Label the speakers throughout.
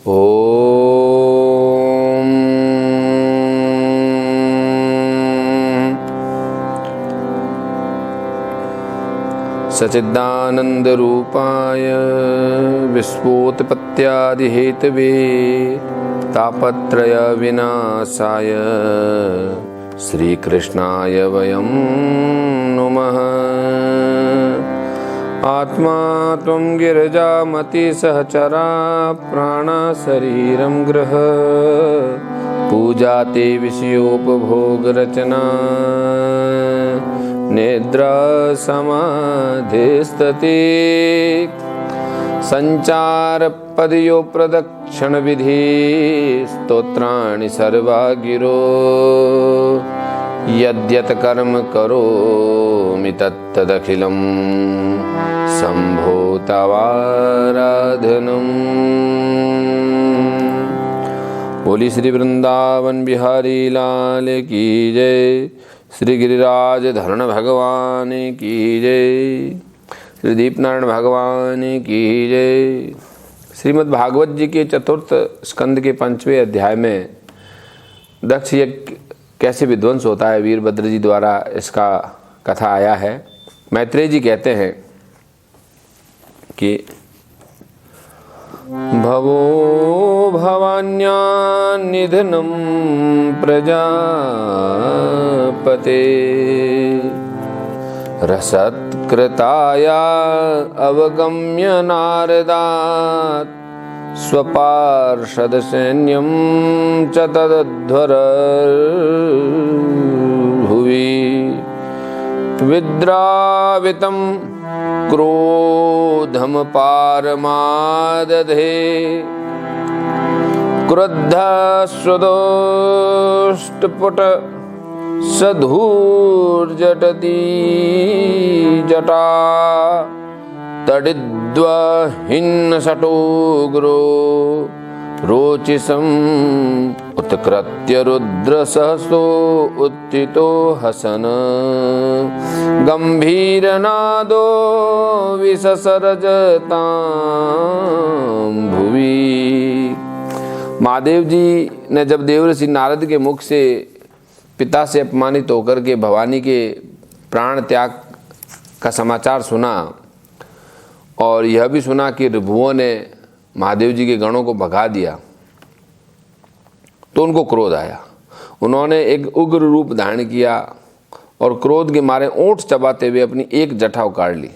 Speaker 1: ओम सच्चिदानंद रूपाय विश्वोत्पत्त्यादि Hathaway तापत्रय विनाशाय श्रीकृष्णाय वयं नुमः। आत्मा त्वं गिरिजामति सहचरा प्राणा शरीरं गृह पूजा ते विषयोपभोग रचना निद्रा समाधिस्तते संचार पदयो प्रदक्षिण विधि स्तोत्राणि सर्वा गिरो यद्यत् कर्म करोमि तत्तदखिलं शम्भो तवाराधनम्। बोली श्री वृंदावन बिहारी लाल की जय, श्री गिरिराज धरण भगवान की जय, श्री दीपनारायण भगवान की जय। श्रीमद् भागवत जी के चतुर्थ स्कंद के 5वें अध्याय में दक्ष यज्ञ कैसे विध्वंस होता है, वीरभद्र जी द्वारा इसका कथा आया है। मैत्रेय जी कहते हैं कि भवो भवान्या निधनं प्रजापते रसत्कृताया अवगम्य नारदात् स्वपार्षद सैन्यं च तदध्वर भुवि विद्रावितं क्रोधम पारमादधे क्रुद्धस्वदोष्टपुट सधूर्जटती जटा तडिद्वहिन्नषटोग्रो रोचिसम् उत्कृत्य रुद्रसहसो उत्थितो हसन गंभीरनादो विससरजतां भुवि। महादेव जी ने जब देवर्षि नारद के मुख से पिता से अपमानित होकर के भवानी के प्राण त्याग का समाचार सुना और यह भी सुना कि ऋभुओं ने महादेव जी के गणों को भगा दिया, तो उनको क्रोध आया। उन्होंने एक उग्र रूप धारण किया और क्रोध के मारे ओंठ चबाते हुए अपनी एक जटा उखाड़ ली,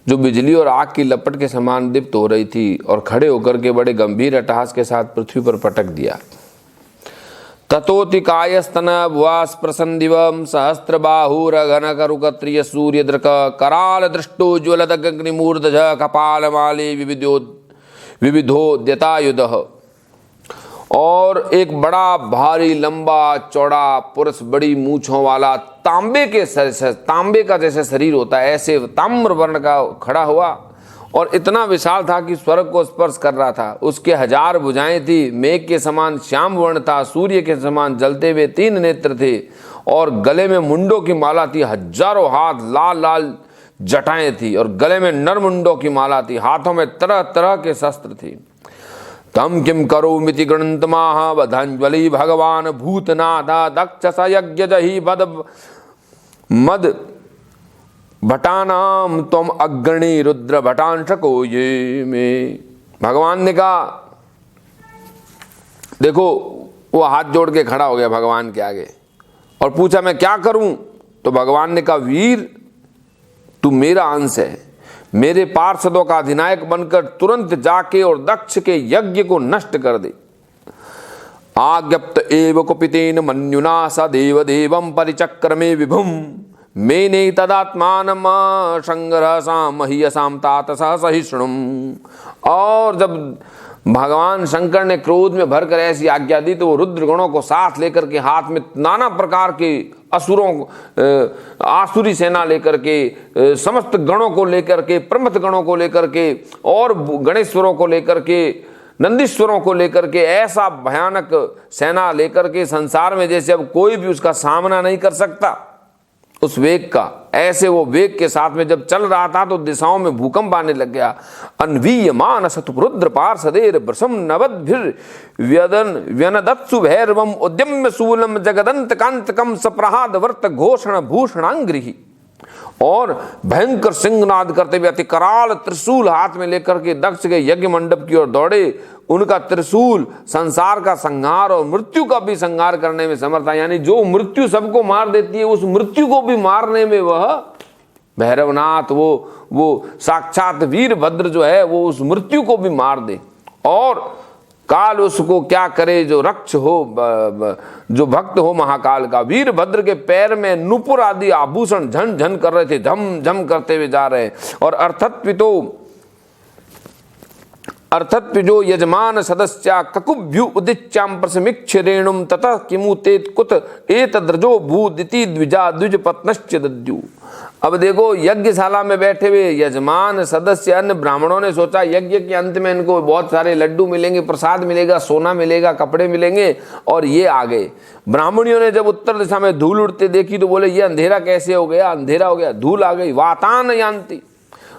Speaker 1: जो बिजली और आग की लपट के समान दीप्त हो रही थी, और खड़े होकर के बड़े गंभीर अट्टहास के साथ पृथ्वी पर पटक दिया। ततोतिकायस्तनभुवास प्रसन्दिवं सहस्त्रबाहुरघनकरुकत्रिय सूर्यदृक कराल दृष्टोज्ज्वलदग्निमूर्धज कपालमाली विविधोद्यतायुधः। और एक बड़ा भारी लंबा चौड़ा पुरुष बड़ी मूछों वाला तांबे का जैसे शरीर होता है ऐसे ताम्र वर्ण का खड़ा हुआ, और इतना विशाल था कि स्वर्ग को स्पर्श कर रहा था। उसके 1000 भुजाएं थी, मेघ के समान श्याम वर्ण था, सूर्य के समान जलते हुए 3 नेत्र थे, और गले में मुंडों की माला थी। हजारों हाथ लाल लाल जटाएं थी, और गले में नरमुंडों की माला थी। हाथों में तरह तरह के शस्त्र थे। तम किम करोमिति गणन्तमाह बधांजलि भगवान भूतनाथा दक्ष सयज्ञ जहि मद भटानाम तुम अग्रणी रुद्र भटांशको ये में। भगवान ने कहा, देखो वो हाथ जोड़ के खड़ा हो गया भगवान के आगे और पूछा मैं क्या करूं। तो भगवान ने कहा, वीर तू मेरा अंश है, मेरे पार्षदों का अधिनायक बनकर तुरंत जाके और दक्ष के यज्ञ को नष्ट कर दे। आज्ञप्त एव कुपितेन मन्युना स देव देवं परिचक्रमे विभुम मेने तदात्मानम संग्रहसाम महीयसाम तात सहिष्णुम। और जब भगवान शंकर ने क्रोध में भरकर ऐसी आज्ञा दी तो वो रुद्र गणों को साथ लेकर के हाथ में नाना प्रकार के आसुरी सेना लेकर के, समस्त गणों को लेकर के, प्रमथ गणों को लेकर के और गणेश्वरों को लेकर के, नंदीश्वरों को लेकर के ऐसा भयानक सेना लेकर के संसार में जैसे अब कोई भी उसका सामना नहीं कर सकता, उस वेग का। ऐसे वो वेग के साथ में जब चल रहा था तो दिशाओं में भूकंप आने लग गया। अन्वीयमान शतरुद्र पार्षदेर ब्रसम नवद्भिर व्यदन व्यनदत्सु भैरवम उद्यम्य शूलम जगदंत कांतकम सप्रहाद वर्त घोषण भूषणांग्रिही। और भयंकर सिंहनाद करते हुए अति कराल त्रिशूल हाथ में लेकर के दक्ष के यज्ञ मंडप की ओर दौड़े। उनका त्रिशूल संसार का संहार और मृत्यु का भी संहार करने में समर्थ है। यानी जो मृत्यु सबको मार देती है उस मृत्यु को भी मारने में वह भैरवनाथ, वो साक्षात वीरभद्र जो है वो उस मृत्यु को भी मार दे। और काल उसको क्या करे, जो रक्ष हो, जो भक्त हो महाकाल का। वीरभद्र के पैर में नुपुर आदि आभूषण झन झन कर रहे थे, झम झम करते हुए जा रहे। और अर्थत्व जो यजमान सदस्या ककुभ्यु उदिच्चाम प्रसमीक्ष रेणुम ततः किमु तेत कुत एतद्रजो भूदिति द्विजा द्विज पत्नश्च दद्यु। अब देखो, यज्ञशाला में बैठे हुए यजमान सदस्य अन्य ब्राह्मणों ने सोचा यज्ञ के अंत में इनको बहुत सारे लड्डू मिलेंगे, प्रसाद मिलेगा, सोना मिलेगा, कपड़े मिलेंगे, और ये आ गए। ब्राह्मणियों ने जब उत्तर दिशा में धूल उड़ते देखी तो बोले ये अंधेरा कैसे हो गया, अंधेरा हो गया, धूल आ गई। वातान यान्ति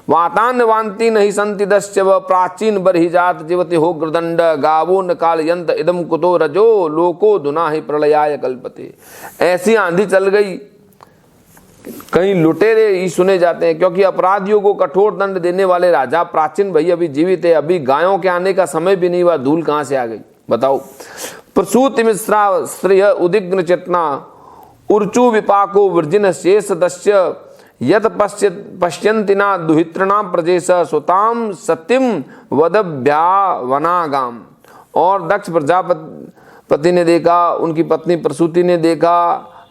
Speaker 1: वातान वांति नहीं संति दश्य व प्राचीन बरहिजात जीवति हो ग्रदंड गावो न काल यंत्र इदम कुतो रजो लोको दुना ही प्रलयाय कल्पते। ऐसी आंधी चल गई, कहीं लुटेरे ही सुने जाते हैं, क्योंकि अपराधियों को कठोर दंड देने वाले राजा प्राचीन भाई अभी जीवित है। अभी गायों के आने का समय भी नहीं हुआ, धूल कहां से आ गई बताओ। प्रसूति मिश्रा श्रेय उदिग्न चेतना उर्चु विपाको वर्जिन शेष दस्य यत पश्यन्ति ना दुहितृणाम प्रजेश सुताम सत्यम वदभ्यावनागाम। और दक्ष प्रजापति ने देखा, उनकी पत्नी प्रसूति ने देखा,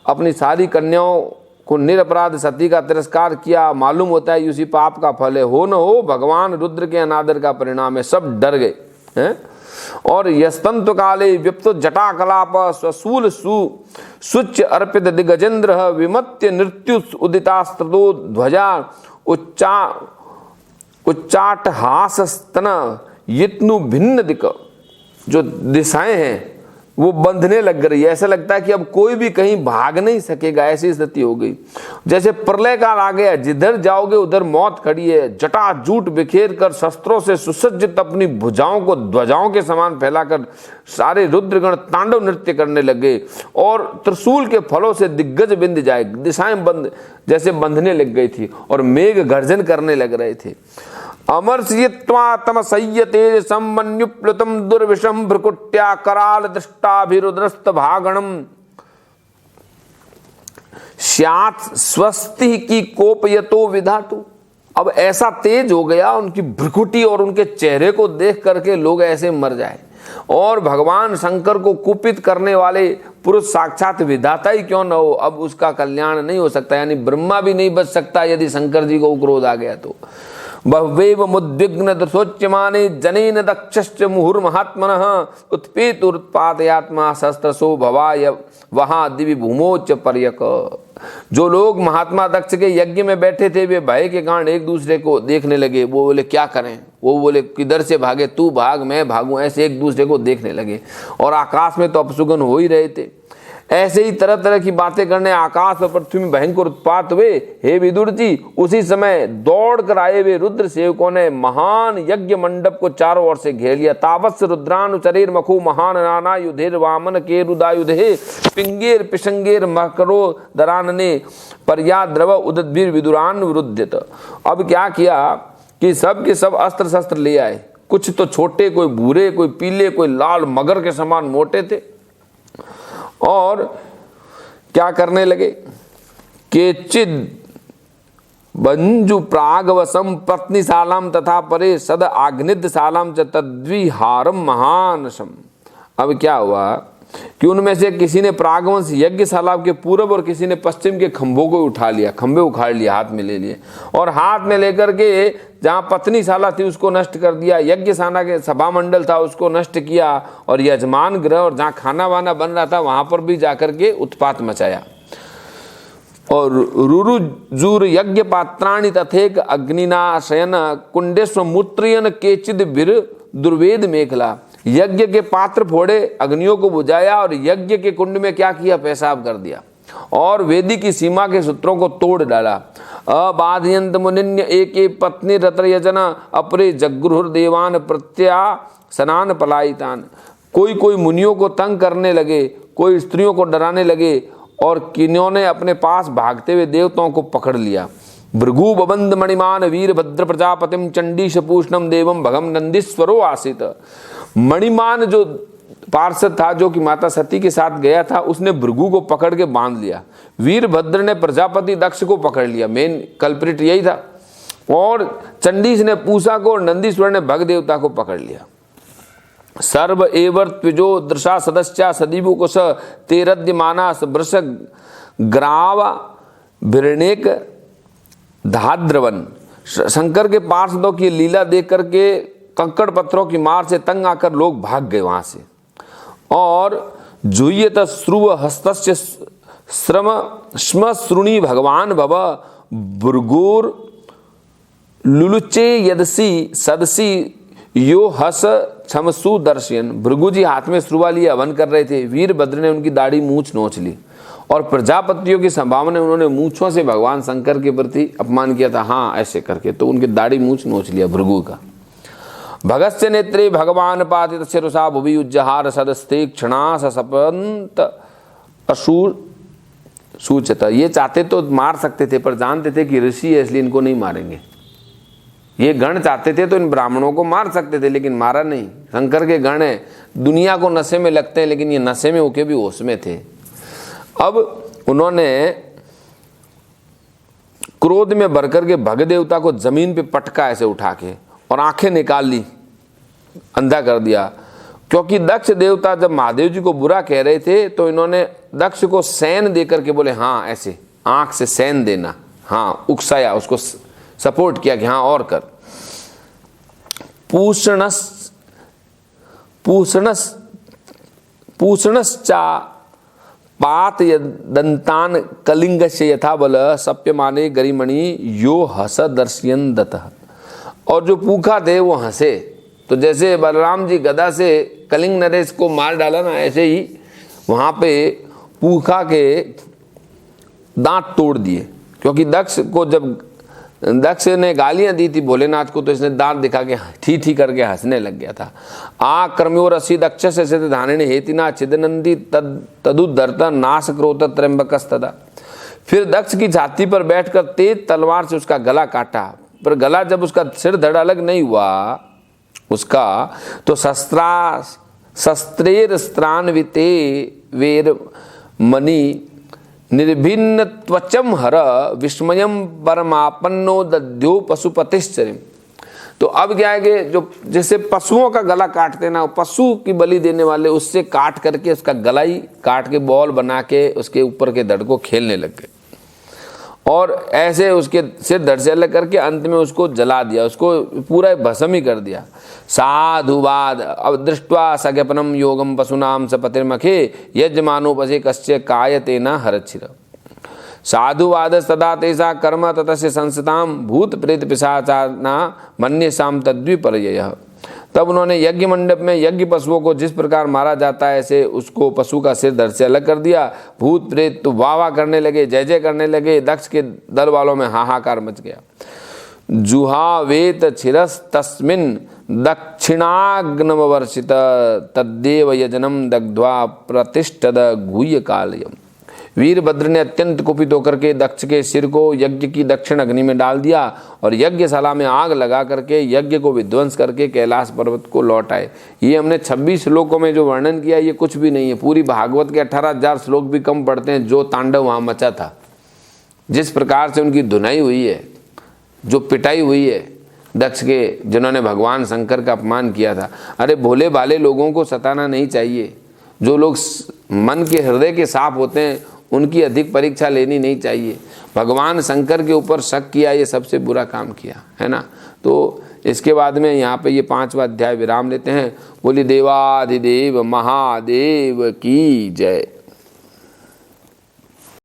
Speaker 1: अपनी सारी कन्याओं को निरपराध सती का तिरस्कार किया। मालूम होता है उसी पाप का फल है, हो न हो भगवान रुद्र के अनादर का परिणाम है। सब डर गए हैं। और यस्तंतु काले व्यप्त जटा कलाप स्वशूल सुच्च अर्पित दिगजेंद्र विमत्य नृत्यु उदितास्त्रो ध्वजा उच्चाट हासस्तन यत्नु भिन्न दिक। जो दिशाएं हैं वो बंधने लग रही है, ऐसा लगता है कि अब कोई भी कहीं भाग नहीं सकेगा, ऐसी स्थिति हो गई। जैसे प्रलय काल आ गया, जिधर जाओगे उधर मौत खड़ी है। जटाजूट बिखेर कर शस्त्रों से सुसज्जित अपनी भुजाओं को ध्वजाओं के समान फैलाकर सारे रुद्रगण तांडव नृत्य करने लगे। और त्रिशूल के फलों से दिग्गज बिंद जाए, दिशाएं बंद जैसे बंधने लग गई थी और मेघ गर्जन करने लग रहे थे। अमर्षयित्वा तमसय्य तेज सम्मन्युप्लुतम दुर्विषम भ्रकुट्या कराल दृष्टाभिरुद्रस्त भागणम स्यात् स्वस्ति की कोपयतो विधातु। अब ऐसा तेज हो गया उनकी भ्रकुटी और उनके चेहरे को देख करके लोग ऐसे मर जाए। और भगवान शंकर को कुपित करने वाले पुरुष साक्षात विधाता ही क्यों न हो, अब उसका कल्याण नहीं हो सकता। यानी ब्रह्मा भी नहीं बच सकता यदि शंकर जी को क्रोध आ गया तो। बह्वेव मुद्विग्न दृशोच्यमाने जनेन दक्षश्च मुहुर्महात्मनः उत्पेतुरुत्पादयात्मा शस्त्रसो भवाय वहां दिवि भूमोच्च पर्यक। जो लोग महात्मा दक्ष के यज्ञ में बैठे थे वे भय के कारण एक दूसरे को देखने लगे। वो बोले क्या करें, वो बोले किधर से भागे, तू भाग मैं भागूं, ऐसे एक दूसरे को देखने लगे। और आकाश में तो अपशुगन हो ही रहे थे। ऐसे ही तरह तरह की बातें करने आकाश और पृथ्वी में भयंकर उत्पात हुए। हे विदुर जी, उसी समय दौड़ कर आए हुए रुद्र सेवकों ने महान यज्ञ मंडप को चारों ओर से घेर लिया। तावत्स रुद्रानुचरेर मखो महान नाना युधेर वामन के रुदायुधे पिंगेर पिशंगेर मकरो दरानने पर्याद्रव उदद्भिर विदुरान विरुद्ध्यत। अब क्या किया कि सब के सब अस्त्र शस्त्र ले आए। कुछ तो छोटे, कोई भूरे, कोई पीले, कोई लाल, मगर के समान मोटे थे। और क्या करने लगे, केचिद बंजु प्रागवसम पत्नीशालाम तथा परे सद आग्निदशालाम च तद्विहारम महानशम। अब क्या हुआ कि उनमें से किसी ने प्रागवंश यज्ञशाला के पूर्व और किसी ने पश्चिम के खंभों को उठा लिया, खंभे उखाड़ लिया, हाथ में ले लिए और हाथ में लेकर के जहाँ पत्नीशाला थी उसको नष्ट कर दिया, यज्ञशाला के सभा मंडल था उसको नष्ट किया और यजमान गृह और जहाँ खाना वाना बन रहा था वहां पर भी जाकर के उत्पात मचाया। और रुरुजूर यज्ञ पात्राणि तथेक अग्निना शयन कुंडेस्व मूत्रियन केचिद बिर दुर्वेद मेखला। यज्ञ के पात्र फोड़े, अग्नियों को बुझाया और यज्ञ के कुंड में क्या किया, पेशाब कर दिया। और वेदी की सीमा के सूत्रों को तोड़ डाला। अबाधयंत मुनिन्य एके पत्नी रतर यजन अपरे जगृहुर देवान प्रत्या सनान पलायितान। कोई मुनियों को तंग करने लगे, कोई स्त्रियों को डराने लगे, और किन्हों ने अपने पास भागते हुए देवताओं को पकड़ लिया। भृगु बबंद मणिमान वीरभद्र प्रजापतिम चंडीश पूष्णम देवम भगम नंदीश्वरो आसित। मणिमान जो पार्षद था, जो कि माता सती के साथ गया था, उसने भृगु को पकड़ के बांध लिया। वीरभद्र ने प्रजापति दक्ष को पकड़ लिया, मेन कल्प्रिट यही था। और चंडीश ने पूषा को और नंदीश्वर ने भग देवता को पकड़ लिया। सर्व एवर त्विजो दृशा सदस्या सदीबु कुश तेरद्य मानास वृष ग्रावा भिरणेक धाद्रवन। शंकर के पार्षदों की लीला देख करके कंकड़ पत्थरों की मार से तंग आकर लोग भाग गए वहां से। और जुयत श्रुव हस्तस्य श्रम स्म श्रुणी भगवान भव भृगुर लुलुचे यदसी सदसी यो हस छमसु दर्शयन। भृगु जी हाथ में श्रुवा लिए हवन कर रहे थे। वीरभद्र ने उनकी दाढ़ी मूछ नोच ली, और प्रजापतियों की संभावना उन्होंने मूछों से भगवान शंकर के प्रति अपमान किया था, हाँ ऐसे करके, तो उनकी दाढ़ी मूछ नोच लिया भृगु का। भगस्य नेत्रे भगवान पातित शिरसा भुवि उज्जहार सदस्ते क्षणा सपंत असूर सूचत। ये चाहते तो मार सकते थे, पर जानते थे कि ऋषि है इसलिए इनको नहीं मारेंगे। ये गण चाहते थे तो इन ब्राह्मणों को मार सकते थे, लेकिन मारा नहीं। शंकर के गण है, दुनिया को नशे में लगते हैं, लेकिन ये नशे में होके भी होश में थे। अब उन्होंने क्रोध में भर करके भग देवता को जमीन पे पटका ऐसे उठा के, और आंखें निकाल ली, अंधा कर दिया। क्योंकि दक्ष देवता जब महादेव जी को बुरा कह रहे थे, तो इन्होंने दक्ष को सैन दे करके बोले हाँ ऐसे आंख से सैन देना, हाँ उकसाया, उसको सपोर्ट किया कि हाँ और कर। पूषणश्चा पात दंतान कलिंग से यथा बल सप्यमाने गरिमणि यो हस दर्शयन दतः। और जो पूखा थे वो हंसे। तो जैसे बलराम जी गदा से कलिंग नरेश को मार डाला ना, ऐसे ही वहाँ पे पूखा के दांत तोड़ दिए। क्योंकि दक्ष ने गालियां दी थी भोलेनाथ को, तो इसने दांत दिखा के ठीक करके हंसने लग गया था। आक्रम्यो रसी दक्ष से धारिणी हेतिना चिदनंदी तदुद्धरत नाश क्रोत त्र्यंबकस्तदा। फिर दक्ष की छाती पर बैठकर तेज तलवार से उसका गला काटा, पर गला जब उसका सिर धड़ अलग नहीं हुआ उसका, तो शस्त्रेर स्त्रान्विते वेर मणि निर्भिन्न त्वचम हर विस्मयम परमापन्नो दध्यो पशुपतिश्चर्य। तो अब क्या है कि जो जैसे पशुओं का गला काटते ना, पशु की बलि देने वाले उससे काट करके उसका गला ही काट के बॉल बना के उसके ऊपर के धड़ को खेलने लग गए, और ऐसे उसके सिर धड़ से अलग करके अंत में उसको जला दिया, उसको पूरा भस्म ही कर दिया। साधुवाद अब दृष्ट्वा सज्ञपनम योगम पशुनाम सपतिर्मखे यजमानोपसे कस्य कायतेना हरच्छिर। साधुवाद सदा तेषा कर्म ततस्य संस्ताम भूत प्रेत पिशाचाना मन्येषाम तद्विपर्ययः। तब उन्होंने यज्ञ मंडप में यज्ञ पशुओं को जिस प्रकार मारा जाता है, ऐसे उसको पशु का सिर धड़ से अलग कर दिया। भूत प्रेत तो वाह वाह करने लगे, जय जय करने लगे। दक्ष के दल वालों में हाहाकार मच गया। जुहावेत छिरस तस्मिन दक्षिणाग्नवर्षित तद्देव यजनम दग्ध्वा प्रतिष्ठद गुह्य कालयम। वीरभद्र ने अत्यंत कुपित होकर के दक्ष के सिर को यज्ञ की दक्षिण अग्नि में डाल दिया, और यज्ञशाला में आग लगा करके यज्ञ को विध्वंस करके कैलाश पर्वत को लौट आए। ये हमने 26 श्लोकों में जो वर्णन किया ये कुछ भी नहीं है। पूरी भागवत के 18,000 श्लोक भी कम पड़ते हैं जो तांडव वहाँ मचा था। जिस प्रकार से उनकी धुनाई हुई है, जो पिटाई हुई है दक्ष के, जिन्होंने भगवान शंकर का अपमान किया था। अरे भोले भाले लोगों को सताना नहीं चाहिए। जो लोग मन के हृदय के साफ होते हैं उनकी अधिक परीक्षा लेनी नहीं चाहिए। भगवान शंकर के ऊपर शक किया, ये सबसे बुरा काम किया है ना। तो इसके बाद में यहाँ पे ये 5वां अध्याय विराम लेते हैं। बोली देवाधिदेव महादेव की जय।